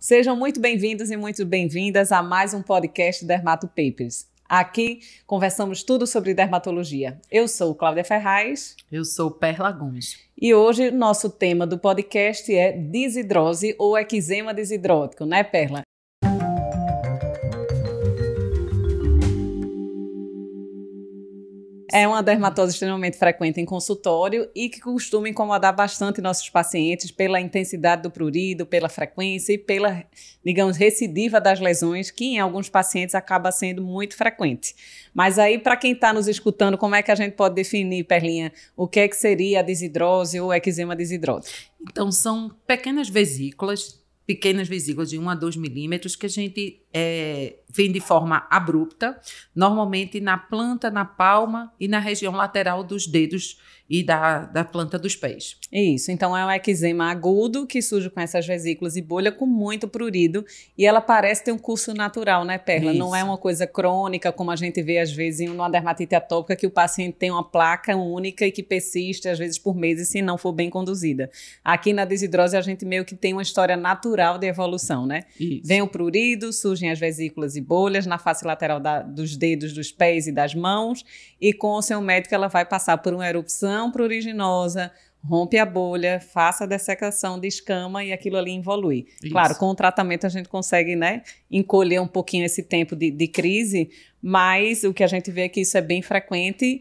Sejam muito bem-vindos e muito bem-vindas a mais um podcast Dermato Papers. Aqui conversamos tudo sobre dermatologia. Eu sou Cláudia Ferraz. Eu sou Perla Gomes. E hoje nosso tema do podcast é desidrose ou eczema desidrótico, né, Perla? É uma dermatose extremamente frequente em consultório e que costuma incomodar bastante nossos pacientes pela intensidade do prurido, pela frequência e pela, digamos, recidiva das lesões, que em alguns pacientes acaba sendo muito frequente. Mas aí, para quem está nos escutando, como é que a gente pode definir, Perlinha, o que é que seria a desidrose ou eczema desidrótico? Então, são pequenas vesículas de 1 a 2 milímetros que a gente vem de forma abrupta, normalmente na planta, na palma e na região lateral dos dedos e da planta dos pés. Isso, então é um eczema agudo que surge com essas vesículas e bolha com muito prurido e ela parece ter um curso natural, né, Perla? Isso. Não é uma coisa crônica, como a gente vê às vezes em uma dermatite atópica, que o paciente tem uma placa única e que persiste às vezes por meses se não for bem conduzida. Aqui na desidrose a gente meio que tem uma história natural de evolução, né? Isso. Vem o prurido, surgem as vesículas e bolhas na face lateral dos dedos, dos pés e das mãos, e com o seu médico ela vai passar por uma erupção pruriginosa, rompe a bolha, faça a dessecação de escama e aquilo ali evolui. Isso. Claro, com o tratamento a gente consegue, né, encolher um pouquinho esse tempo de crise, mas o que a gente vê é que isso é bem frequente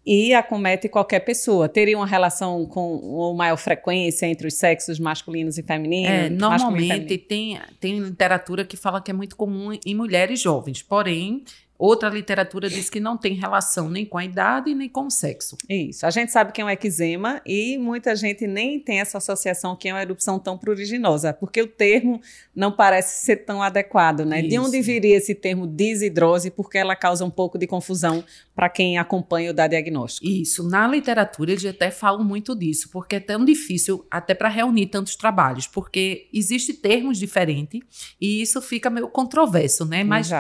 e acomete qualquer pessoa. Teria uma relação com maior frequência entre os sexos masculinos e femininos? Normalmente tem literatura que fala que é muito comum em mulheres jovens, porém outra literatura diz que não tem relação nem com a idade nem com o sexo. Isso. A gente sabe que é um eczema e muita gente nem tem essa associação que é uma erupção tão pruriginosa, porque o termo não parece ser tão adequado, né? Isso. De onde viria esse termo desidrose? Porque ela causa um pouco de confusão para quem acompanha o da diagnóstico. Isso. Na literatura eles até falam muito disso, porque é tão difícil até para reunir tantos trabalhos, porque existem termos diferentes e isso fica meio controverso, né? Mas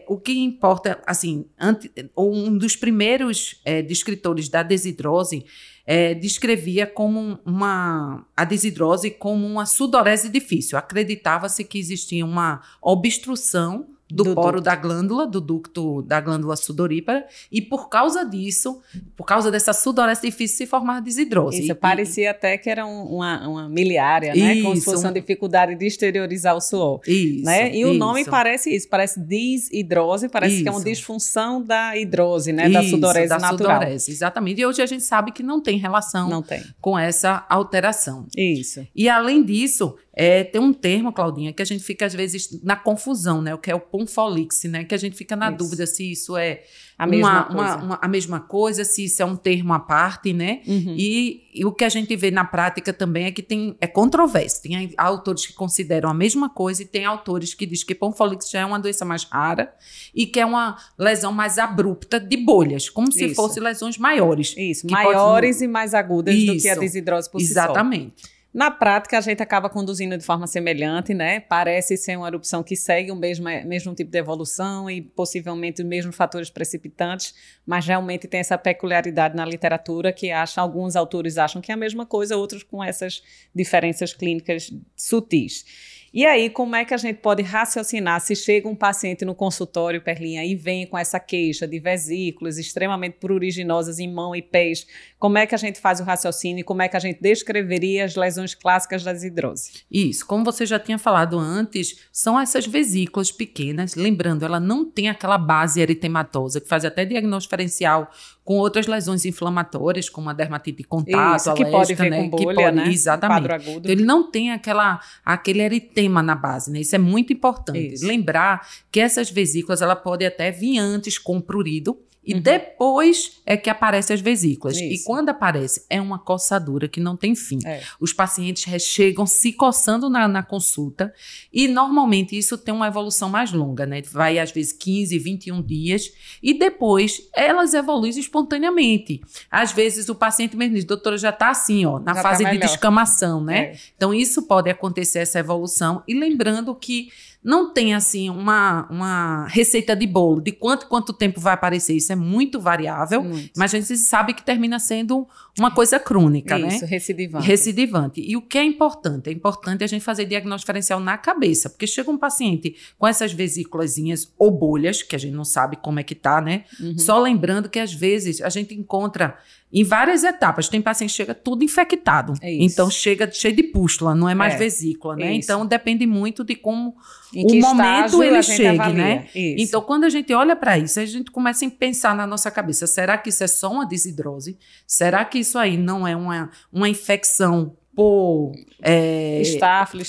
o que importa, assim, um dos primeiros descritores da desidrose descrevia como a desidrose como uma sudorese difícil. Acreditava-se que existia uma obstrução do poro da glândula, do ducto da glândula sudorípara, e por causa disso, por causa dessa sudorese difícil, se formava desidrose. Isso, parecia até que era uma miliária, né? Como se fosse uma dificuldade de exteriorizar o suor. Isso, né? E o nome parece isso, parece desidrose, parece que é uma disfunção da hidrose, né? Da sudorese natural. Sudorese, exatamente. E hoje a gente sabe que não tem relação com essa alteração. Isso. E além disso, tem um termo, Claudinha, que a gente fica às vezes na confusão, né? O que é o ponfolix, né? Que a gente fica na dúvida se isso é a mesma coisa, se isso é um termo à parte, né? Uhum. E o que a gente vê na prática também é que é controverso. Tem autores que consideram a mesma coisa e tem autores que dizem que ponfolix já é uma doença mais rara e que é uma lesão mais abrupta de bolhas, como se fossem lesões maiores. Isso, maiores e mais agudas do que a desidrose por si só. Exatamente. Na prática, a gente acaba conduzindo de forma semelhante, né? Parece ser uma erupção que segue o mesmo tipo de evolução e possivelmente os mesmos fatores precipitantes, mas realmente tem essa peculiaridade na literatura que alguns autores acham que é a mesma coisa, outros com essas diferenças clínicas sutis. E aí, como é que a gente pode raciocinar se chega um paciente no consultório, Perlinha, e vem com essa queixa de vesículas extremamente pruriginosas em mão e pés? Como é que a gente faz o raciocínio e como é que a gente descreveria as lesões clássicas da desidrose? Isso, como você já tinha falado antes, são essas vesículas pequenas. Lembrando, ela não tem aquela base eritematosa que faz até diagnóstico diferencial com outras lesões inflamatórias, como a dermatite de contato, isso, que pode ver com bolha, né? Exatamente. Quadro agudo. Então, ele não tem aquele eritema na base, né? Isso é muito importante. Isso. Lembrar que essas vesículas, ela pode até vir antes com prurido, e depois é que aparecem as vesículas. Isso. E quando aparece, é uma coçadura que não tem fim. Os pacientes chegam se coçando na consulta e normalmente isso tem uma evolução mais longa, né? Vai às vezes 15, 21 dias e depois elas evoluem espontaneamente. Às vezes o paciente mesmo diz, doutora, já está assim, ó, na fase de descamação, né? Então isso pode acontecer, essa evolução. E lembrando que não tem assim uma receita de bolo de quanto tempo vai aparecer. Isso isso é muito variável, mas a gente sabe que termina sendo uma coisa crônica, né? Isso, recidivante. Recidivante. E o que é importante? É importante a gente fazer diagnóstico diferencial na cabeça, porque chega um paciente com essas vesículazinhas ou bolhas, que a gente não sabe como é que tá, né? Só lembrando que às vezes a gente encontra em várias etapas. Tem paciente que chega tudo infectado. Então chega cheio de pústula, não é mais vesícula, né? Então depende muito de como o momento ele chega, né? Então quando a gente olha para isso, a gente começa a pensar na nossa cabeça, será que isso é só uma desidrose? Será que isso aí não é uma infecção por estáfilo,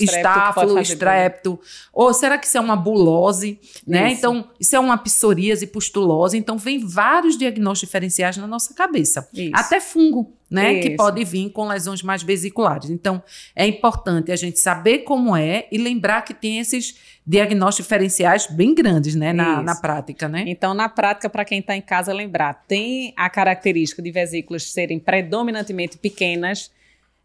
estrépito, ou será que isso é uma bulose, né? Então, isso é uma psoríase, pustulose, então vem vários diagnósticos diferenciais na nossa cabeça. Até fungo, né? Que pode vir com lesões mais vesiculares. Então, é importante a gente saber como é e lembrar que tem esses diagnósticos diferenciais bem grandes, né? Na prática, né? Então, na prática, para quem está em casa, lembrar, tem a característica de vesículas serem predominantemente pequenas,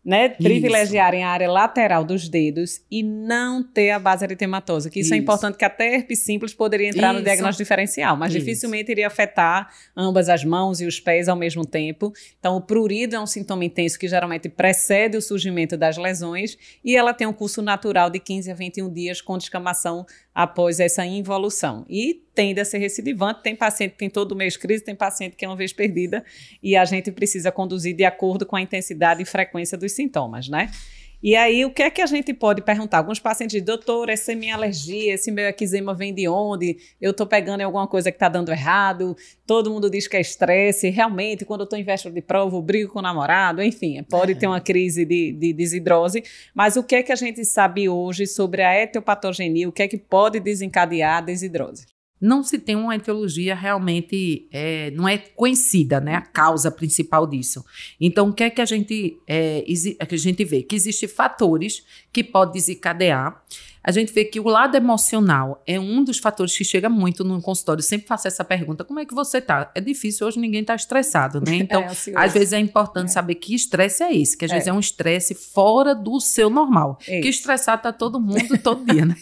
né, privilegiarem a área lateral dos dedos e não ter a base eritematosa, que isso é importante, que até herpes simples poderia entrar no diagnóstico diferencial, mas dificilmente iria afetar ambas as mãos e os pés ao mesmo tempo. Então, o prurido é um sintoma intenso que geralmente precede o surgimento das lesões e ela tem um curso natural de 15 a 21 dias com descamação após essa involução. E tende a ser recidivante. Tem paciente que tem todo mês crise, tem paciente que é uma vez perdida e a gente precisa conduzir de acordo com a intensidade e frequência dos sintomas, né? E aí, o que é que a gente pode perguntar? Alguns pacientes dizem, doutor, essa é minha alergia, esse meu eczema vem de onde? Eu estou pegando em alguma coisa que está dando errado, todo mundo diz que é estresse, realmente, quando eu estou em véspera de prova, eu brigo com o namorado, enfim, pode ter uma crise de desidrose, mas o que é que a gente sabe hoje sobre a etiopatogenia, o que é que pode desencadear a desidrose? Não se tem uma etiologia realmente, não é conhecida, né, a causa principal disso. Então, o que é que a gente vê? Que existem fatores que podem desencadear. A gente vê que o lado emocional é um dos fatores que chega muito no consultório. Eu sempre faço essa pergunta, como é que você tá? É difícil, hoje ninguém tá estressado, né? Então, às vezes é importante saber que estresse é esse, que às vezes é um estresse fora do seu normal. Que estressado tá todo mundo, todo dia, né?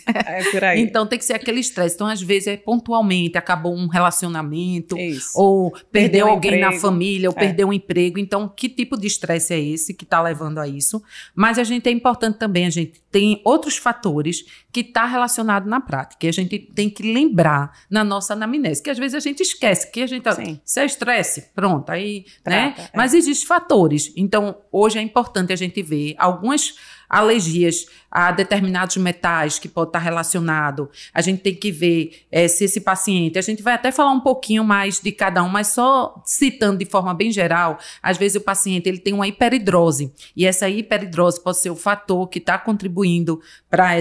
Por aí. Então, tem que ser aquele estresse. Então, às vezes, pontualmente, acabou um relacionamento, ou perdeu alguém na família, ou perdeu um emprego. Então, que tipo de estresse é esse que tá levando a isso? Mas é importante também, a gente tem outros fatores que está relacionado na prática. E a gente tem que lembrar na nossa anamnese, que às vezes a gente esquece, que a gente... Se é estresse, pronto, aí... né? Mas existem fatores. Então, hoje é importante a gente ver algumas alergias a determinados metais que pode estar relacionado. A gente tem que ver se esse paciente... A gente vai até falar um pouquinho mais de cada um, mas só citando de forma bem geral, às vezes o paciente ele tem uma hiperidrose, e essa hiperidrose pode ser o fator que está contribuindo para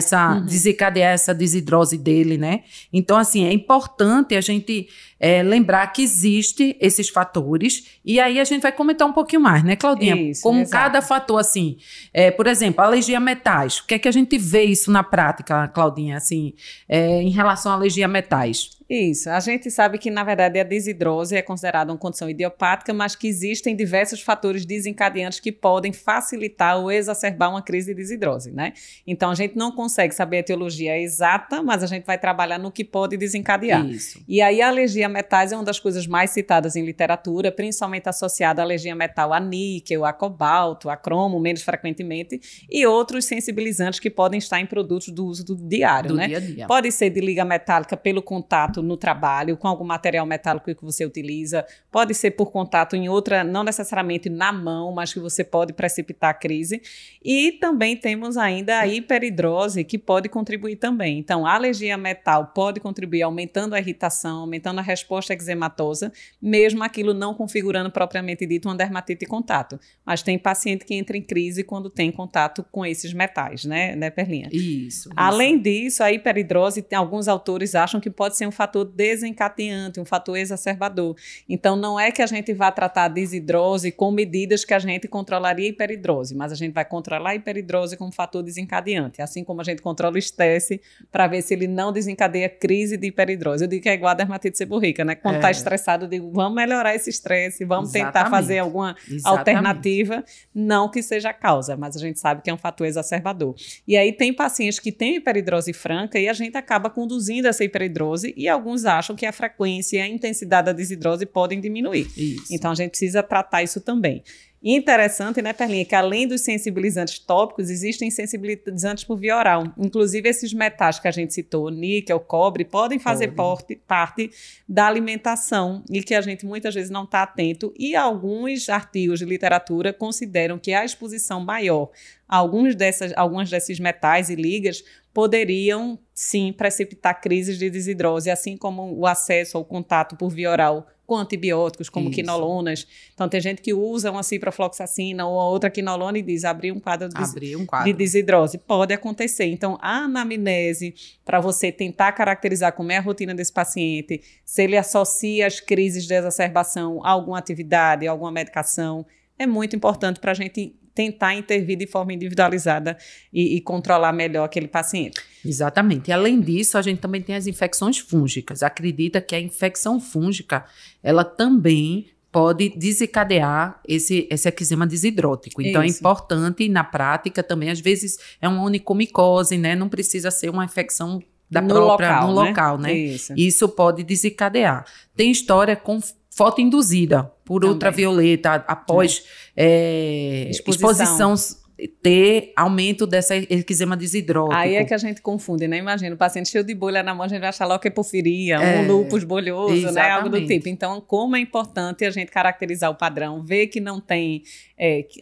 desencadear essa desidrose dele, né? Então, assim, é importante a gente lembrar que existem esses fatores, e aí a gente vai comentar um pouquinho mais, né, Claudinha? Como cada fator, assim, por exemplo, alergia a metais. O que é que a gente vê isso na prática, Claudinha, assim, em relação à alergia a metais? Isso, a gente sabe que, na verdade, a desidrose é considerada uma condição idiopática, mas que existem diversos fatores desencadeantes que podem facilitar ou exacerbar uma crise de desidrose, né? Então, a gente não consegue saber a etiologia exata, mas a gente vai trabalhar no que pode desencadear. Isso. E aí, a alergia a metais é uma das coisas mais citadas em literatura, principalmente associada à alergia metal a níquel, a cobalto, a cromo, menos frequentemente, e outros sensibilizantes que podem estar em produtos do uso do diário, né? Dia a dia. Pode ser de liga metálica pelo contato no trabalho, com algum material metálico que você utiliza, pode ser por contato em outra, não necessariamente na mão, mas que você pode precipitar a crise. E também temos ainda a hiperidrose, que pode contribuir também. Então, a alergia a metal pode contribuir aumentando a irritação, aumentando a resposta eczematosa, mesmo aquilo não configurando propriamente dito uma dermatite de contato. Mas tem paciente que entra em crise quando tem contato com esses metais, né, Perlinha? Isso. Além disso, a hiperidrose, alguns autores acham que pode ser um fator desencadeante, um fator exacerbador. Então, não é que a gente vá tratar a desidrose com medidas que a gente controlaria a hiperidrose, mas a gente vai controlar a hiperidrose como fator desencadeante, assim como a gente controla o estresse para ver se ele não desencadeia crise de hiperidrose. Eu digo que é igual a dermatite seborreica, né? Quando está estressado, eu digo, vamos melhorar esse estresse, vamos tentar fazer alguma alternativa, não que seja a causa, mas a gente sabe que é um fator exacerbador. E aí tem pacientes que têm hiperidrose franca e a gente acaba conduzindo essa hiperidrose e alguns acham que a frequência e a intensidade da desidrose podem diminuir. Isso. Então, a gente precisa tratar isso também. E interessante, né, Perlinha, que além dos sensibilizantes tópicos, existem sensibilizantes por via oral. Inclusive, esses metais que a gente citou, níquel, cobre, podem fazer parte da alimentação e que a gente muitas vezes não está atento. E alguns artigos de literatura consideram que a exposição maior a algumas desses metais e ligas poderiam, sim, precipitar crises de desidrose, assim como o acesso ao contato por via oral com antibióticos, como quinolonas. Então, tem gente que usa uma ciprofloxacina ou outra quinolona e diz, abrir um quadro de desidrose. Pode acontecer. Então, a anamnese, para você tentar caracterizar como é a rotina desse paciente, se ele associa as crises de exacerbação a alguma atividade, a alguma medicação, é muito importante para a gente tentar intervir de forma individualizada e controlar melhor aquele paciente. Exatamente. E além disso, a gente também tem as infecções fúngicas. Acredita que a infecção fúngica, ela também pode desencadear esse eczema desidrótico. Então, é importante, na prática, também, às vezes, é uma onicomicose, né? Não precisa ser uma infecção no local, né? Isso pode desencadear. Tem história com fotoinduzida por também ultravioleta após exposição ter aumento dessa eczema desidrótico. Aí é que a gente confunde, né? Imagina, o paciente cheio de bolha na mão, a gente vai achar logo que é porfiria, um lúpus bolhoso, exatamente, né? Algo do tipo. Então, como é importante a gente caracterizar o padrão, ver que não tem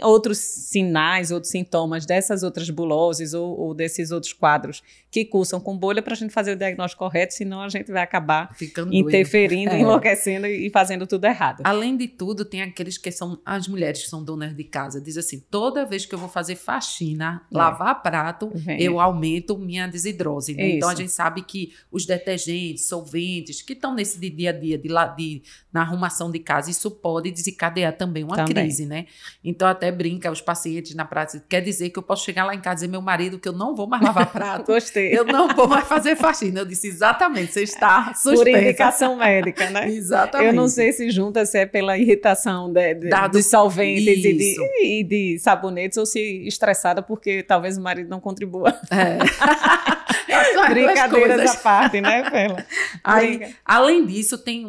outros sinais, outros sintomas dessas outras buloses ou desses outros quadros que cursam com bolha para a gente fazer o diagnóstico correto, senão a gente vai acabar ficando interferindo, enlouquecendo e fazendo tudo errado. Além de tudo, tem aqueles que são as mulheres que são donas de casa, diz assim, toda vez que eu vou fazer faxina, lavar prato, eu aumento minha desidrose, né? Então a gente sabe que os detergentes, solventes, que estão nesse dia a dia na arrumação de casa, isso pode desencadear também uma crise, né? Então até brinca os pacientes na prática, quer dizer que eu posso chegar lá em casa e dizer meu marido que eu não vou mais lavar prato. Gostei. Eu não vou mais fazer faxina. Eu disse exatamente, você está suspensa. Por indicação médica, né? Exatamente. Eu não sei se junta, se é pela irritação dos solventes e de sabonetes ou se estressada porque talvez o marido não contribua. Brincadeiras à parte, né, Pela? Além disso, tem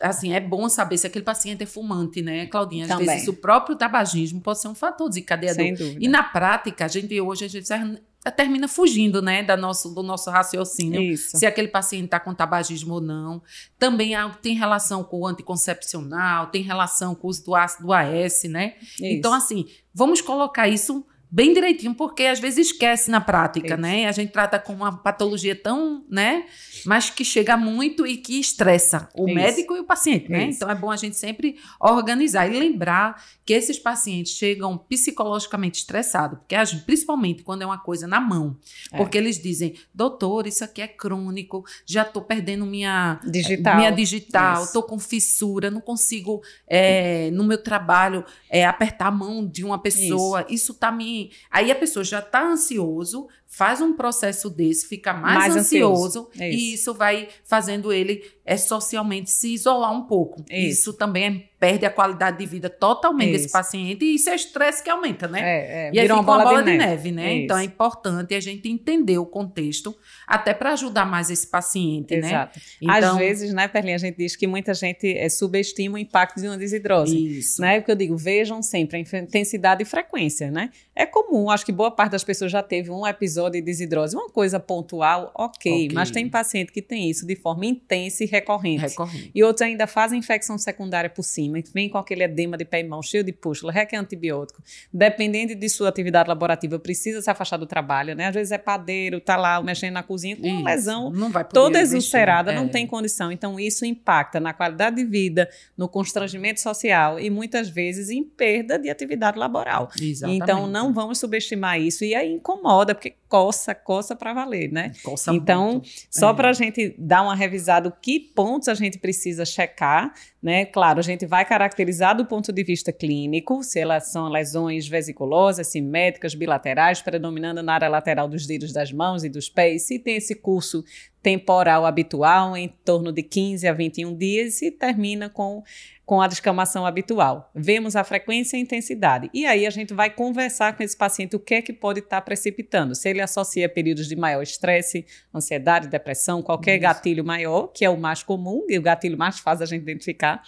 assim, é bom saber se aquele paciente é fumante, né, Claudinha? Às vezes o próprio tabagismo pode ser um fator desencadeador. Sem dúvida. E na prática, a gente termina fugindo, né, do nosso raciocínio. Isso. Se aquele paciente está com tabagismo ou não. Também tem relação com o anticoncepcional, tem relação com o uso do ácido AS, né? Isso. Então, assim, vamos colocar isso bem direitinho, porque às vezes esquece na prática, né? A gente trata com uma patologia tão, né? Mas que chega muito e que estressa o médico e o paciente, né? Então é bom a gente sempre organizar e lembrar que esses pacientes chegam psicologicamente estressados, porque principalmente quando é uma coisa na mão, porque eles dizem, doutor, isso aqui é crônico, já estou perdendo minha digital, estou com fissura, não consigo no meu trabalho apertar a mão de uma pessoa, isso está me... Aí a pessoa já está ansioso, faz um processo desse, fica mais ansioso e isso vai fazendo ele socialmente se isolar um pouco. Isso também perde a qualidade de vida totalmente desse paciente e isso é estresse que aumenta, né? E aí fica uma bola de neve, né? Então é importante a gente entender o contexto até para ajudar mais esse paciente, né? Então, às vezes, né, Perlinha, a gente diz que muita gente subestima o impacto de uma desidrose. Isso. Né? Porque eu digo, vejam sempre a intensidade e frequência, né? É comum, acho que boa parte das pessoas já teve um episódio de desidrose, uma coisa pontual, ok, mas tem paciente que tem isso de forma intensa e recorrente. E outros ainda fazem infecção secundária por cima, vem com aquele edema de pé e mão, cheio de pústula, requer antibiótico. Dependendo de sua atividade laborativa, precisa se afastar do trabalho, né? Às vezes é padeiro, tá lá mexendo na cozinha com uma lesão toda exulcerada, não tem condição. Então, isso impacta na qualidade de vida, no constrangimento social e muitas vezes em perda de atividade laboral. Exatamente. Então, não vamos subestimar isso e aí incomoda, porque coça para valer, né? Coça então, muito. Só para a gente dar uma revisada, que pontos a gente precisa checar, né? Claro, a gente vai caracterizar do ponto de vista clínico, se elas são lesões vesiculosas, simétricas, bilaterais, predominando na área lateral dos dedos das mãos e dos pés, se tem esse curso temporal habitual, em torno de 15 a 21 dias, e termina com a descamação habitual. Vemos a frequência e a intensidade. E aí a gente vai conversar com esse paciente o que é que pode estar precipitando. Se ele associa períodos de maior estresse, ansiedade, depressão, qualquer gatilho maior, que é o mais comum e o gatilho mais fácil a gente identificar,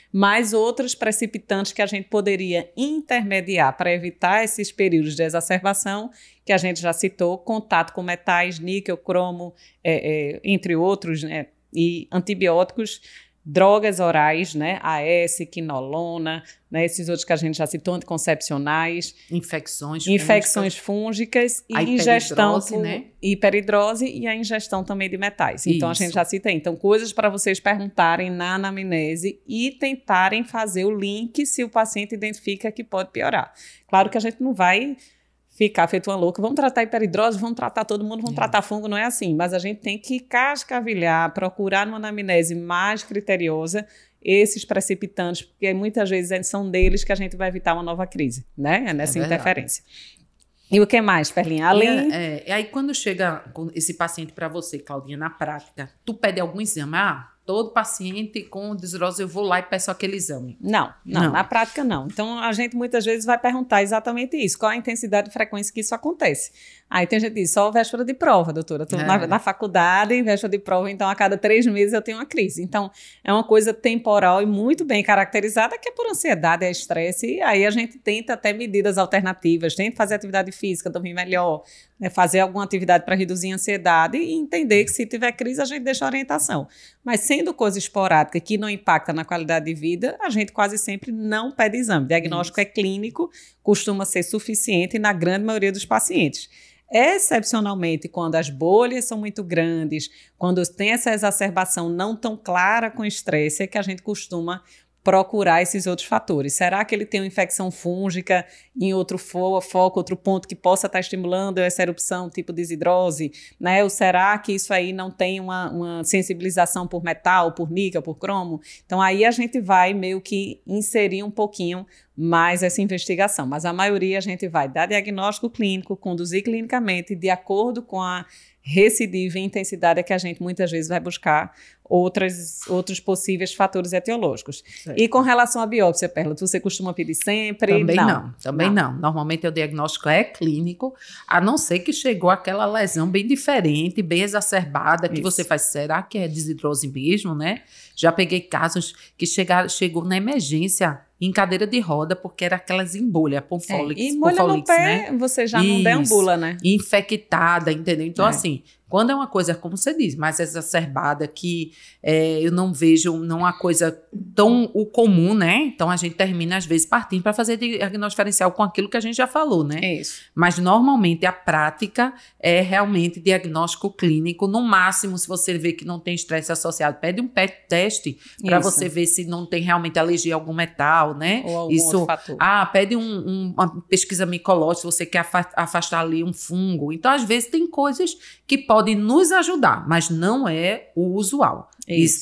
mas outros precipitantes que a gente poderia intermediar para evitar esses períodos de exacerbação, que a gente já citou, contato com metais, níquel, cromo, entre outros, né, e antibióticos, drogas orais, né, AS, quinolona, né, esses outros que a gente já citou, anticoncepcionais. Infecções fúngicas e ingestão, né? Hiperidrose e a ingestão também de metais. Então, a gente já cita aí. Então, coisas para vocês perguntarem na anamnese e tentarem fazer o link se o paciente identifica que pode piorar. Claro que a gente não vai ficar feito uma louca, vamos tratar hiperidrose, vamos tratar todo mundo, vamos tratar fungo, não é assim, mas a gente tem que cascavilhar, procurar numa anamnese mais criteriosa esses precipitantes, porque muitas vezes são deles que a gente vai evitar uma nova crise, né? É nessa interferência. E o que mais, Perlinha? Além... aí quando chega esse paciente para você, Claudinha, na prática, tu pede algum exame? Todo paciente com desidrose, eu vou lá e peço aquele exame. Não, na prática não. Então, a gente muitas vezes vai perguntar exatamente isso, qual a intensidade e frequência que isso acontece. Aí tem gente que diz, só véspera de prova, doutora. Estou na faculdade, véspera de prova, então a cada 3 meses eu tenho uma crise. Então, é uma coisa temporal e muito bem caracterizada, que é por ansiedade, é estresse, e aí a gente tenta até medidas alternativas, tenta fazer atividade física, dormir melhor, né, fazer alguma atividade para reduzir a ansiedade e entender que se tiver crise a gente deixa a orientação. Mas sendo coisa esporádica que não impacta na qualidade de vida, a gente quase sempre não pede exame. O diagnóstico é clínico, costuma ser suficiente na grande maioria dos pacientes. Excepcionalmente, quando as bolhas são muito grandes, quando tem essa exacerbação não tão clara com estresse, é que a gente costuma procurar esses outros fatores. Será que ele tem uma infecção fúngica em outro foco, outro ponto que possa estar estimulando essa erupção, tipo desidrose, né? Ou será que isso aí não tem uma sensibilização por metal, por níquel, por cromo? Então, aí a gente vai meio que inserir um pouquinho mais essa investigação. Mas a maioria a gente vai dar diagnóstico clínico, conduzir clinicamente, de acordo com a recidiva e intensidade, é que a gente muitas vezes vai buscar outros possíveis fatores etiológicos. Certo. E com relação à biópsia, Perla, você costuma pedir sempre? Também não. Normalmente o diagnóstico é clínico, a não ser que chegou aquela lesão bem diferente, bem exacerbada, que você faz, será que é desidrose mesmo, né? Já peguei casos que chegou na emergência em cadeira de roda, porque era aquelas embolhas, ponfolix, e molha no pé, né? Você já não deambula, né? Infectada, entendeu? Então, assim, quando é uma coisa, como você diz, mais exacerbada, que eu não vejo, não é uma coisa tão o comum, né? Então, a gente termina, às vezes, partindo para fazer diagnóstico diferencial com aquilo que a gente já falou, né? Isso. Mas, normalmente, a prática é realmente diagnóstico clínico. No máximo, se você vê que não tem estresse associado, pede um PET teste para você ver se não tem realmente alergia a algum metal, né? Ou algum outro fator. Pede uma pesquisa micológica, se você quer afastar ali um fungo. Então, às vezes, tem coisas que podem nos ajudar, mas não é o usual.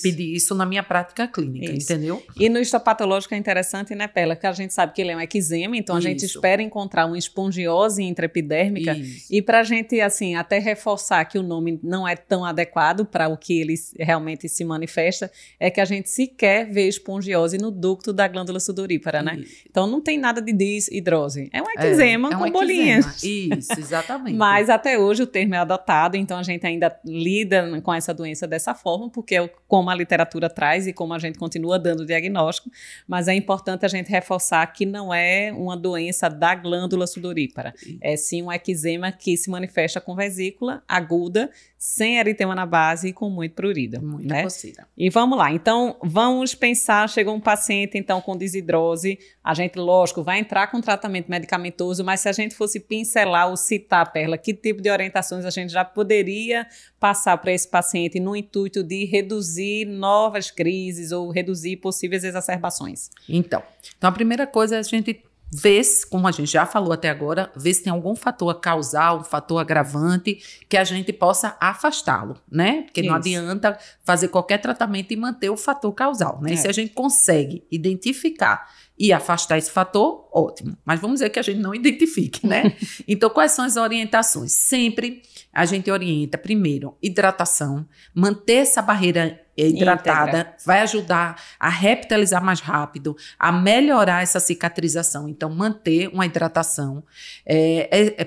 Pedir isso na minha prática clínica, entendeu? E no histopatológico é interessante, né, Pela, que a gente sabe que ele é um eczema, então a gente espera encontrar uma espongiose intraepidérmica, e para a gente, assim, até reforçar que o nome não é tão adequado para o que ele realmente se manifesta, é que a gente sequer vê espongiose no ducto da glândula sudorípara, né? Então não tem nada de desidrose. É um eczema com bolinhas. Isso, exatamente. Mas até hoje o termo é adotado, então a gente ainda lida com essa doença dessa forma, porque é como a literatura traz e como a gente continua dando o diagnóstico, mas é importante a gente reforçar que não é uma doença da glândula sudorípara. É sim um eczema que se manifesta com vesícula aguda, sem eritema na base e com muito prurida. Muita coceira. E vamos lá. Então, vamos pensar, chegou um paciente então com desidrose, a gente, lógico, vai entrar com tratamento medicamentoso, mas se a gente fosse pincelar ou citar, Perla, que tipo de orientações a gente já poderia passar para esse paciente no intuito de reduzir novas crises ou reduzir possíveis exacerbações? Então, a primeira coisa é a gente ver, como a gente já falou até agora, ver se tem algum fator causal, um fator agravante, que a gente possa afastá-lo, né? Porque não adianta fazer qualquer tratamento e manter o fator causal, né? Se a gente consegue identificar e afastar esse fator, ótimo. Mas vamos dizer que a gente não identifique, né? Então, quais são as orientações? Sempre a gente orienta, primeiro, hidratação, manter essa barreira hidratada, vai ajudar a reptilizar mais rápido, a melhorar essa cicatrização. Então, manter uma hidratação.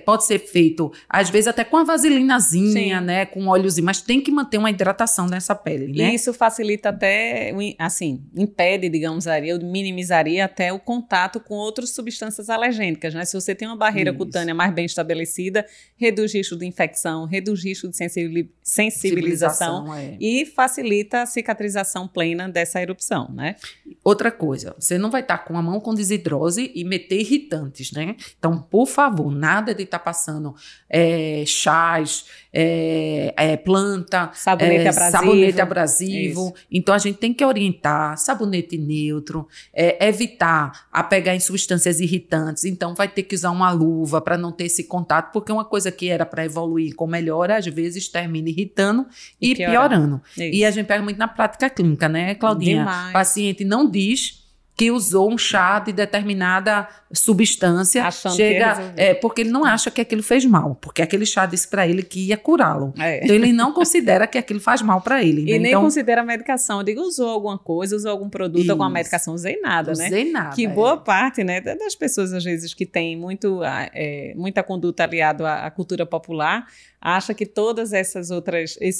Pode ser feito, às vezes, até com a vaselinazinha, né? Com óleozinho, mas tem que manter uma hidratação nessa pele, né? E isso facilita até, assim, impede, digamos, eu minimizaria até o contato com outras substâncias alergênicas, né? Se você tem uma barreira cutânea mais bem estabelecida, reduz risco de infecção, reduz risco de sensibilização e facilita a cicatrização plena dessa erupção, né? Outra coisa, você não vai estar com a mão com desidrose e meter irritantes, né? Então, por favor, nada de estar passando chás, planta, sabonete abrasivo. Isso. Então, a gente tem que orientar, sabonete neutro, evitar a pegar em substâncias irritantes. Então, vai ter que usar uma luva para não ter esse contato, porque uma coisa que era para evoluir com melhora, às vezes termina irritando e piorando. E a gente pega muito na prática clínica, né, Claudinha? Demais. O paciente não diz que usou um chá de determinada substância, porque ele não acha que aquilo fez mal, porque aquele chá disse para ele que ia curá-lo. Então, ele não considera que aquilo faz mal para ele. Né? E nem considera a medicação. Eu digo, usou alguma coisa, usou algum produto, alguma medicação, usei nada, né? Usei nada. Que boa parte, né, das pessoas, às vezes, que tem muita conduta aliada à cultura popular, acha que todas esses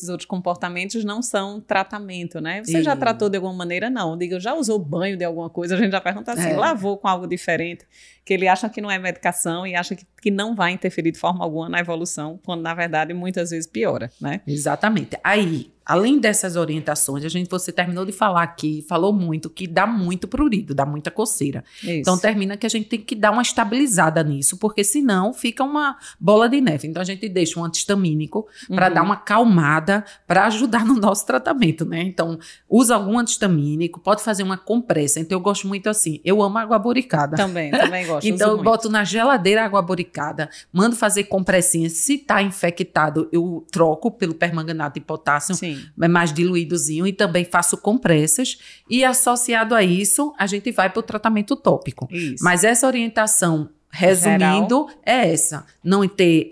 outros comportamentos não são tratamento, né? Você já tratou de alguma maneira? Não. Eu digo, já usou banho de alguma coisa? A gente já pergunta assim, lavou com algo diferente? Que ele acha que não é medicação e acha que não vai interferir de forma alguma na evolução, quando, na verdade, muitas vezes piora, né? Exatamente. Aí, além dessas orientações, você terminou de falar aqui, falou muito, que dá muito prurido, dá muita coceira. Isso. Então, termina que a gente tem que dar uma estabilizada nisso, porque senão fica uma bola de neve. Então, a gente deixa um antihistamínico para dar uma acalmada, para ajudar no nosso tratamento, né? Então, usa algum antihistamínico, pode fazer uma compressa. Então, eu gosto muito assim, eu amo água boricada. Também gosto. Então, eu boto na geladeira água boricada, mando fazer compressinha. Se está infectado, eu troco pelo permanganato de potássio. Sim. Mais diluídozinho, e também faço compressas, e associado a isso, a gente vai para o tratamento tópico. Isso. Mas essa orientação, resumindo, é essa: não ter,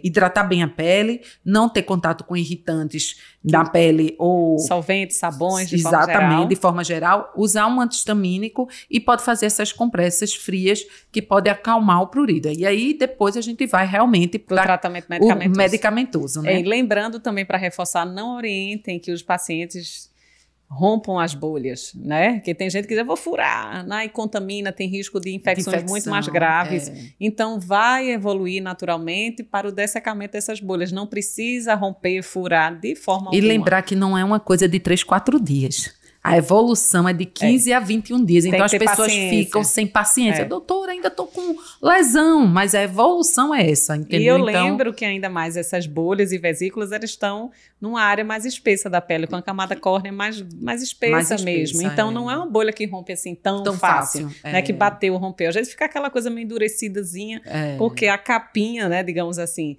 hidratar bem a pele, não ter contato com irritantes da pele ou solventes, sabões, de forma geral. Exatamente, de forma geral, usar um antihistamínico e pode fazer essas compressas frias que podem acalmar o prurido. E aí depois a gente vai realmente para o tratamento medicamentoso, né? E lembrando também, para reforçar, não orientem que os pacientes rompam as bolhas, né? Porque tem gente que diz, eu vou furar, né? E contamina, tem risco de infecção muito mais graves. Então, vai evoluir naturalmente para o dessecamento dessas bolhas. Não precisa romper, furar de forma alguma. E lembrar que não é uma coisa de 3, 4 dias. A evolução é de 15 a 21 dias. Então, as pessoas ficam sem paciência. Doutora, ainda estou com lesão, mas a evolução é essa, entendeu? E eu lembro que ainda mais essas bolhas e vesículas, elas estão numa área mais espessa da pele, com a camada córnea mais espessa mesmo. Então, não é uma bolha que rompe assim tão fácil. Né? Que bateu, rompeu. Às vezes fica aquela coisa meio endurecidazinha, porque a capinha, né, digamos assim,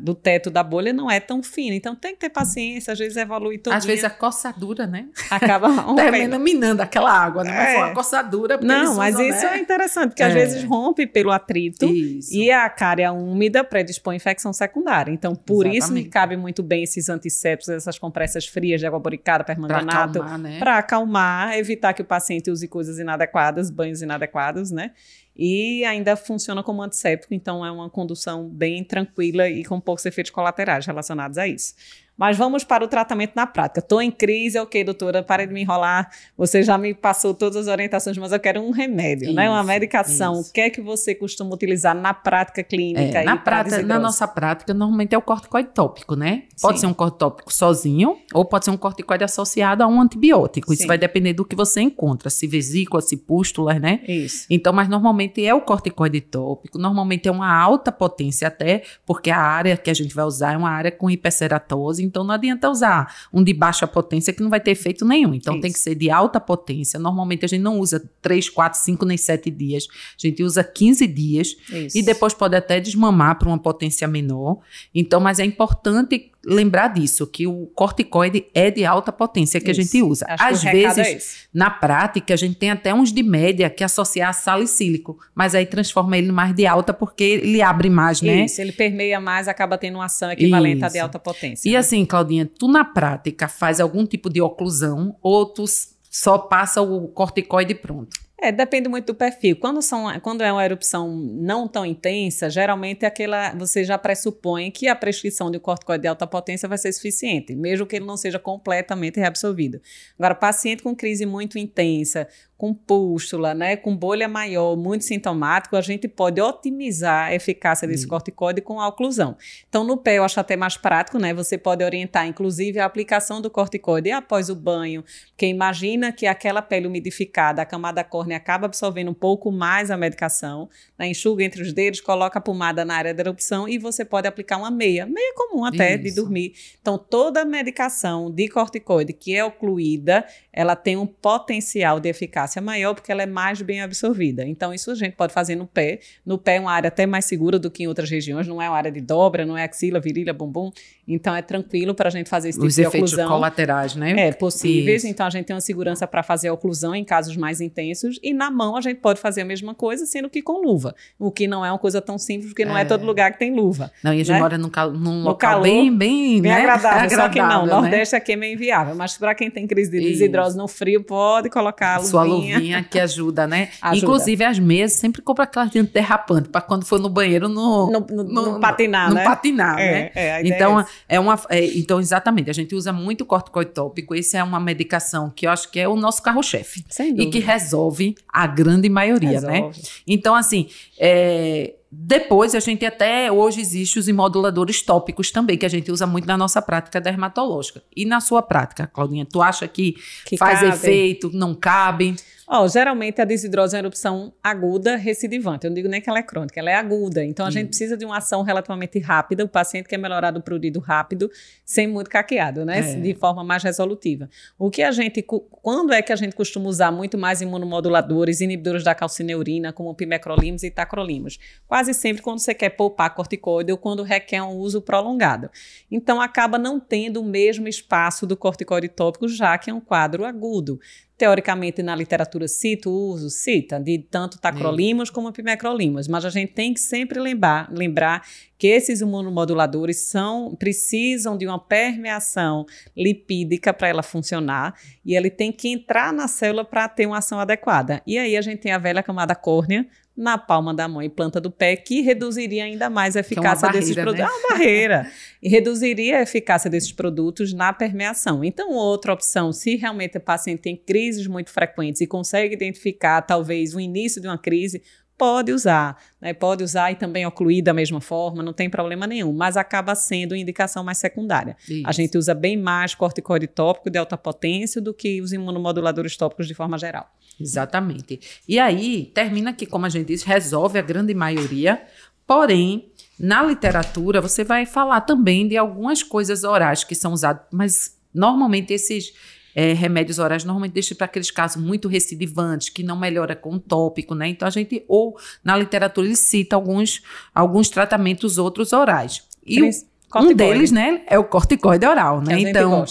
do teto da bolha não é tão fina. Então, tem que ter paciência, às vezes evolui todinha. Às vezes a coçadura, né? Acaba termina minando aquela água, não é uma coçadura. Não, mas isso é interessante, porque às vezes rompe pelo atrito e a cárie úmida predispõe à infecção secundária. Então, por isso me cabe muito bem esses antissépticos, essas compressas frias de água boricada, permanganato, para acalmar, evitar que o paciente use coisas inadequadas, banhos inadequados, né? E ainda funciona como antisséptico, então é uma condução bem tranquila e com poucos efeitos colaterais relacionados a isso. Mas vamos para o tratamento na prática. Estou em crise, ok, doutora, pare de me enrolar. Você já me passou todas as orientações, mas eu quero um remédio, né? Uma medicação. O que é que você costuma utilizar na prática clínica? Na nossa prática, normalmente é o corticoide tópico, né? Pode ser um corticoide tópico sozinho, ou pode ser um corticoide associado a um antibiótico. Isso vai depender do que você encontra, se vesícula, se pústulas, né? Isso. Então, mas normalmente é o corticoide tópico, normalmente é uma alta potência até, porque a área que a gente vai usar é uma área com hiperceratose. Então, não adianta usar um de baixa potência que não vai ter efeito nenhum. Então, tem que ser de alta potência. Normalmente, a gente não usa 3, 4, 5 nem 7 dias. A gente usa 15 dias. E depois pode até desmamar para uma potência menor. Então, mas é importante lembrar disso, que o corticoide é de alta potência que a gente usa. Às vezes, na prática, a gente tem até uns de média que associar a salicílico, mas aí transforma ele mais de alta porque ele abre mais, né? Isso, ele permeia mais, acaba tendo uma ação equivalente à de alta potência. E assim, Claudinha, tu na prática faz algum tipo de oclusão ou tu só passa o corticoide pronto? Depende muito do perfil. Quando é uma erupção não tão intensa, geralmente você já pressupõe que a prescrição de corticoide de alta potência vai ser suficiente, mesmo que ele não seja completamente reabsorvido. Agora, paciente com crise muito intensa, com pústula, né, com bolha maior, muito sintomático, a gente pode otimizar a eficácia desse corticoide com a oclusão. Então, no pé, eu acho até mais prático, né? Você pode orientar, inclusive, a aplicação do corticoide após o banho, porque imagina que aquela pele umidificada, a camada córnea acaba absorvendo um pouco mais a medicação, né? Enxuga entre os dedos, coloca a pomada na área da erupção e você pode aplicar uma meia comum até de dormir. Então, toda medicação de corticoide que é ocluída, ela tem um potencial de eficácia maior porque ela é mais bem absorvida. Então, isso a gente pode fazer no pé. No pé é uma área até mais segura do que em outras regiões, não é uma área de dobra, não é axila, virilha, bumbum. Então, é tranquilo para a gente fazer esse tipo de oclusão. Os efeitos colaterais, né? Possíveis. Isso. Então, a gente tem uma segurança para fazer a oclusão em casos mais intensos. E na mão, a gente pode fazer a mesma coisa, sendo que com luva. O que não é uma coisa tão simples, porque não é todo lugar que tem luva. Não, e a gente mora num local calor, bem né? agradável. Só que não, Nordeste aqui é meio inviável. Mas para quem tem crise de desidrose no frio, pode colocar a luvinha. Sua luvinha que ajuda, né? Ajuda. Inclusive, as meias sempre compra aquelas de antiderrapante, para quando for no banheiro não patinar, né? Não patinar, né? Então, então, exatamente, a gente usa muito corticoide tópico. Essa é uma medicação que eu acho que é o nosso carro-chefe. E que resolve a grande maioria, né? Então, assim, depois a gente até hoje existe os imoduladores tópicos também, que a gente usa muito na nossa prática dermatológica. E na sua prática, Claudinha, tu acha que faz cabe? Efeito, não cabe? Geralmente a desidrose é uma erupção aguda recidivante. Eu não digo nem que ela é crônica, ela é aguda. Então a gente precisa de uma ação relativamente rápida. O paciente quer melhorar do prurido rápido, sem muito caqueado, né? De forma mais resolutiva. Quando é que a gente costuma usar muito mais imunomoduladores, inibidores da calcineurina, como pimecrolimus e tacrolimus? Quase sempre quando você quer poupar corticoide ou quando requer um uso prolongado. Então acaba não tendo o mesmo espaço do corticoide tópico, já que é um quadro agudo. Teoricamente, na literatura cita o uso, de tanto tacrolimus como pimecrolimus, mas a gente tem que sempre lembrar que esses imunomoduladores precisam de uma permeação lipídica para ela funcionar e ele tem que entrar na célula para ter uma ação adequada. E aí a gente tem a velha camada córnea na palma da mão e planta do pé, que reduziria ainda mais a eficácia desses produtos. Né? É uma barreira. E reduziria a eficácia desses produtos na permeação. Então, outra opção, se realmente o paciente tem crises muito frequentes e consegue identificar, talvez, o início de uma crise, pode usar, né? Pode usar e também ocluir da mesma forma, não tem problema nenhum, mas acaba sendo uma indicação mais secundária. Isso. A gente usa bem mais corticoide tópico de alta potência do que os imunomoduladores tópicos de forma geral. Exatamente. E aí, termina que, como a gente disse, resolve a grande maioria, porém, na literatura, você vai falar também de algumas coisas orais que são usadas, mas normalmente esses remédios orais normalmente deixam para aqueles casos muito recidivantes, que não melhora com o tópico, né? Então, ou na literatura, ele cita alguns tratamentos outros orais. E um deles, né, é o corticoide oral, né? Então,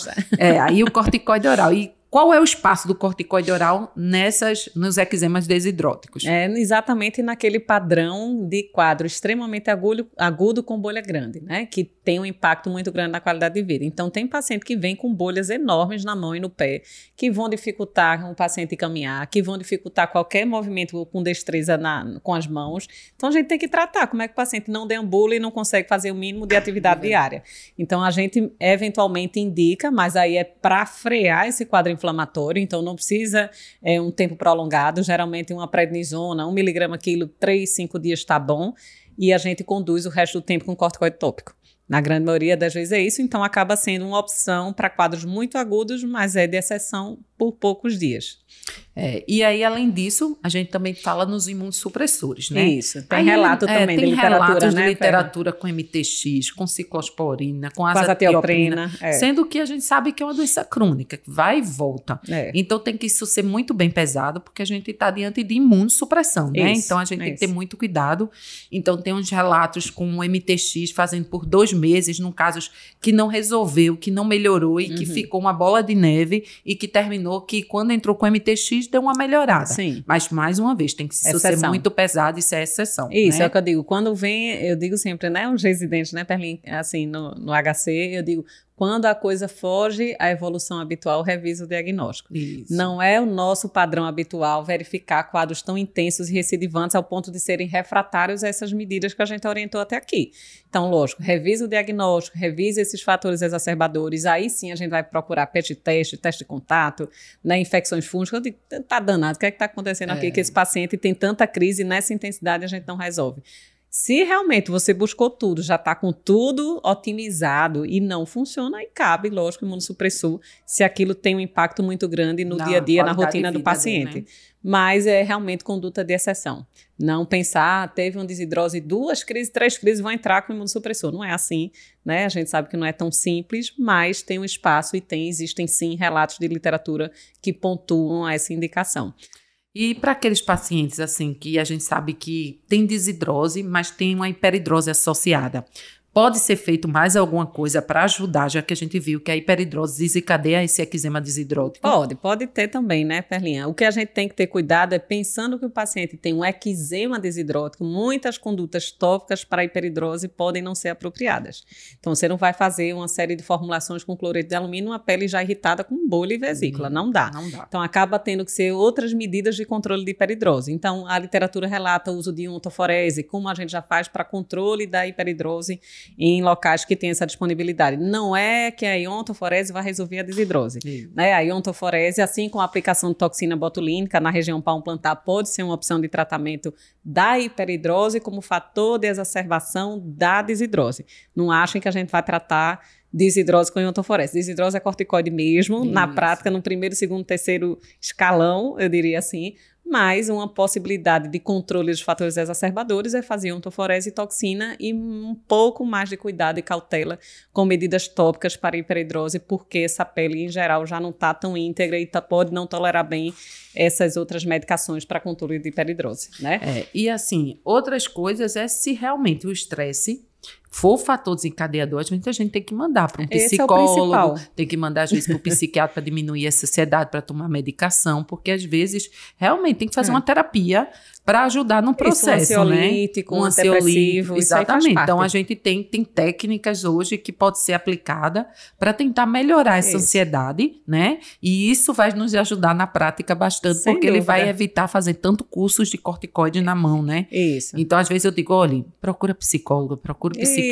aí o corticoide oral. E qual é o espaço do corticoide oral nos eczemas desidróticos? Exatamente naquele padrão de quadro extremamente agudo com bolha grande, né? Que tem um impacto muito grande na qualidade de vida. Então, tem paciente que vem com bolhas enormes na mão e no pé, que vão dificultar o paciente caminhar, que vão dificultar qualquer movimento com destreza com as mãos. Então, a gente tem que tratar como é que o paciente não deambula e não consegue fazer o mínimo de atividade diária. Então, a gente eventualmente indica, mas aí é para frear esse quadro inflamatório, então não precisa um tempo prolongado, geralmente uma prednisona, 1 miligrama quilo, 3, 5 dias está bom, e a gente conduz o resto do tempo com corticoide tópico. Na grande maioria das vezes é isso, então acaba sendo uma opção para quadros muito agudos, mas é de exceção por poucos dias. E aí, além disso, a gente também fala nos imunossupressores, né? Isso, tem relato também de literatura, relatos né, de literatura com MTX, com ciclosporina, com azatioprina, sendo que a gente sabe que é uma doença crônica, que vai e volta. Então, tem que isso ser muito bem pesado, porque a gente está diante de imunossupressão, né? Então, a gente tem que ter muito cuidado. Então, tem uns relatos com o MTX fazendo por 2 meses, num casos que não resolveu, que não melhorou e que ficou uma bola de neve e que terminou que quando entrou com MTX deu uma melhorada. Sim. Mas, mais uma vez, tem que ser muito pesado e ser exceção. Isso, né? é o que eu digo. Quando vem, eu digo sempre, né, os residentes, né, Perlin, assim, no HC, eu digo, quando a coisa foge à evolução habitual, revisa o diagnóstico. Isso. Não é o nosso padrão habitual verificar quadros tão intensos e recidivantes ao ponto de serem refratários a essas medidas que a gente orientou até aqui. Então, lógico, revisa o diagnóstico, revisa esses fatores exacerbadores, aí sim a gente vai procurar PET teste de contato, né, infecções fúngicas. Eu digo, tá danado, o que é que está acontecendo aqui que esse paciente tem tanta crise e nessa intensidade a gente não resolve? Se realmente você buscou tudo, já está com tudo otimizado e não funciona, aí cabe, lógico, imunossupressor, se aquilo tem um impacto muito grande no dia a dia, na rotina do paciente. Dele, né? Mas é realmente conduta de exceção. Não pensar, teve uma desidrose, 2 crises, 3 crises, vão entrar com imunossupressor. Não é assim, né? A gente sabe que não é tão simples, mas tem um espaço e existem sim relatos de literatura que pontuam essa indicação. E para aqueles pacientes, assim, que a gente sabe que tem desidrose, mas tem uma hiperidrose associada, pode ser feito mais alguma coisa para ajudar, já que a gente viu que a hiperidrose desencadeia esse eczema desidrótico? Pode ter também, né, Perlinha? O que a gente tem que ter cuidado é pensando que o paciente tem um eczema desidrótico, muitas condutas tópicas para a hiperidrose podem não ser apropriadas. Então, você não vai fazer uma série de formulações com cloreto de alumínio numa pele já irritada com bolha e vesícula. Não dá. Então, acaba tendo que ser outras medidas de controle de hiperidrose. Então, a literatura relata o uso de ontoforese, como a gente já faz para controle da hiperidrose em locais que tem essa disponibilidade. Não é que a iontoforese vai resolver a desidrose. Né? A iontoforese, assim como a aplicação de toxina botulínica na região palmo-plantar, pode ser uma opção de tratamento da hiperidrose como fator de exacerbação da desidrose. Não achem que a gente vai tratar desidrose com iontoforese. Desidrose é corticoide mesmo, na prática, no primeiro, segundo, terceiro escalão, eu diria assim, mas uma possibilidade de controle dos fatores exacerbadores é fazer ontoforese e toxina e um pouco mais de cuidado e cautela com medidas tópicas para hiperidrose, porque essa pele, em geral, já não está tão íntegra e pode não tolerar bem essas outras medicações para controle de hiperidrose, né? E assim, outras coisas é se realmente o estresse for fator desencadeador, a gente tem que mandar para um psicólogo, tem que mandar às vezes para o psiquiatra para diminuir essa ansiedade, para tomar medicação, porque às vezes realmente tem que fazer uma terapia para ajudar no processo, um ansiolítico, né? Um antidepressivo, exatamente. Então a gente tem técnicas hoje que pode ser aplicada para tentar melhorar essa ansiedade, né? E isso vai nos ajudar na prática bastante, porque ele vai evitar fazer tanto cursos de corticoide na mão, né? Isso. Então às vezes eu digo, olha, procura psicólogo, procura psiquiatra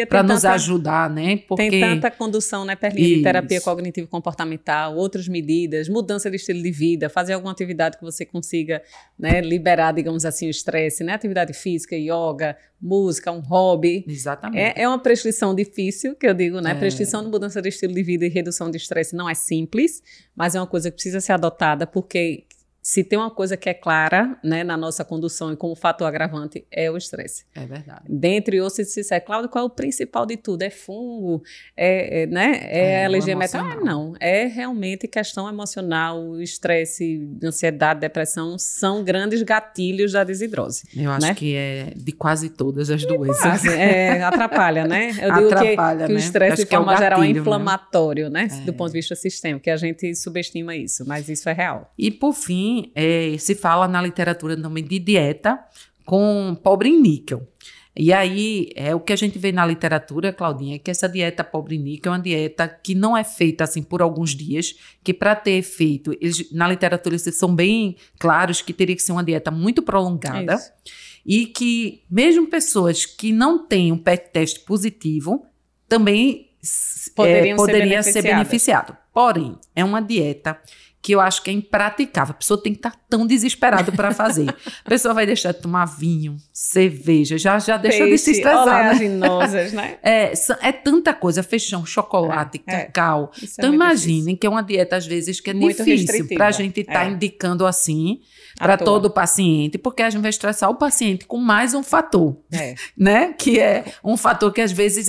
para nos ajudar, né? Porque tem tanta condução, né, Perlinha, de terapia cognitivo-comportamental, outras medidas, mudança de estilo de vida, fazer alguma atividade que você consiga, né, liberar, digamos assim, o estresse, né? Atividade física, yoga, música, um hobby. Exatamente. É uma prescrição difícil, que eu digo, né? Prescrição de mudança de estilo de vida e redução de estresse não é simples, mas é uma coisa que precisa ser adotada, porque se tem uma coisa que é clara, né, na nossa condução e como fator agravante, é o estresse. É verdade. Dentre outros, se disser, Cláudia, qual é o principal de tudo? É fungo? É alergia metal? Não. É realmente questão emocional, o estresse, ansiedade, depressão, são grandes gatilhos da desidrose. Eu acho que é de quase todas as doenças. Quase, atrapalha, né? Eu digo que o estresse, de forma geral, é inflamatório, né? Do ponto de vista sistêmico, que a gente subestima isso, mas isso é real. E, por fim, se fala na literatura também de dieta com pobre em níquel. E aí, o que a gente vê na literatura, Claudinha, é que essa dieta pobre em níquel é uma dieta que não é feita assim por alguns dias, que para ter efeito, na literatura eles são bem claros que teria que ser uma dieta muito prolongada. Isso. E que mesmo pessoas que não têm um PET teste positivo, também poderia ser beneficiado. Porém, é uma dieta que eu acho que é impraticável. A pessoa tem que estar tão desesperada para fazer. A pessoa vai deixar de tomar vinho, cerveja, já deixa de se estressar, oleaginosas, né? É tanta coisa, feijão, chocolate, cacau. Então imaginem que é uma dieta às vezes que é muito difícil para a gente estar indicando assim para todo o paciente, porque a gente vai estressar o paciente com mais um fator, né? Que é um fator que às vezes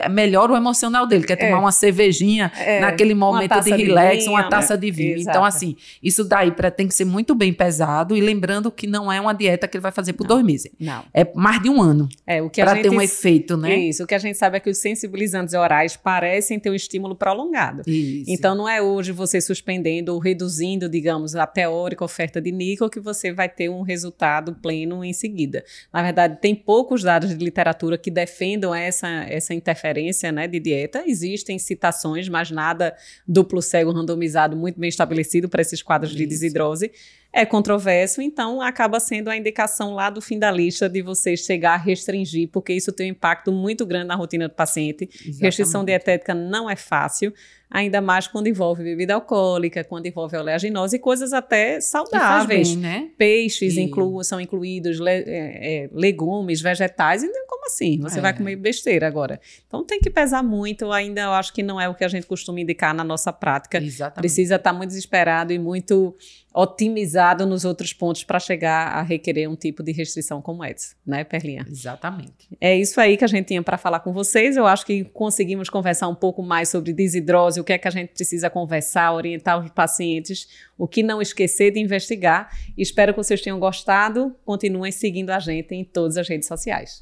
melhora o emocional dele, que é tomar uma cervejinha naquele momento de relax, uma taça de vinho. Exato. Então, assim, isso daí tem que ser muito bem pesado e lembrando que não é uma dieta que ele vai fazer por 2 meses. Não. É mais de 1 ano para ter um efeito, né? Isso, o que a gente sabe é que os sensibilizantes orais parecem ter um estímulo prolongado. Isso. Então, não é hoje você suspendendo ou reduzindo, digamos, a teórica oferta de níquel que você vai ter um resultado pleno em seguida. Na verdade, tem poucos dados de literatura que defendam essa interferência, né, de dieta. Existem citações, mas nada duplo cego randomizado muito bem estabelecido para esses quadros de desidrose. É controverso, então acaba sendo a indicação lá do fim da lista de você chegar a restringir, porque isso tem um impacto muito grande na rotina do paciente. Exatamente. Restrição dietética não é fácil, ainda mais quando envolve bebida alcoólica, quando envolve oleaginose e coisas até saudáveis. Bem, né? Peixes são incluídos, legumes, vegetais, então como assim? Você vai comer besteira agora. Então tem que pesar muito, ainda eu acho que não é o que a gente costuma indicar na nossa prática. Exatamente. Precisa estar muito desesperado e muito otimizado nos outros pontos para chegar a requerer um tipo de restrição como essa, né, Perlinha? Exatamente. É isso aí que a gente tinha para falar com vocês. Eu acho que conseguimos conversar um pouco mais sobre desidrose, o que é que a gente precisa conversar, orientar os pacientes, o que não esquecer de investigar. Espero que vocês tenham gostado. Continuem seguindo a gente em todas as redes sociais.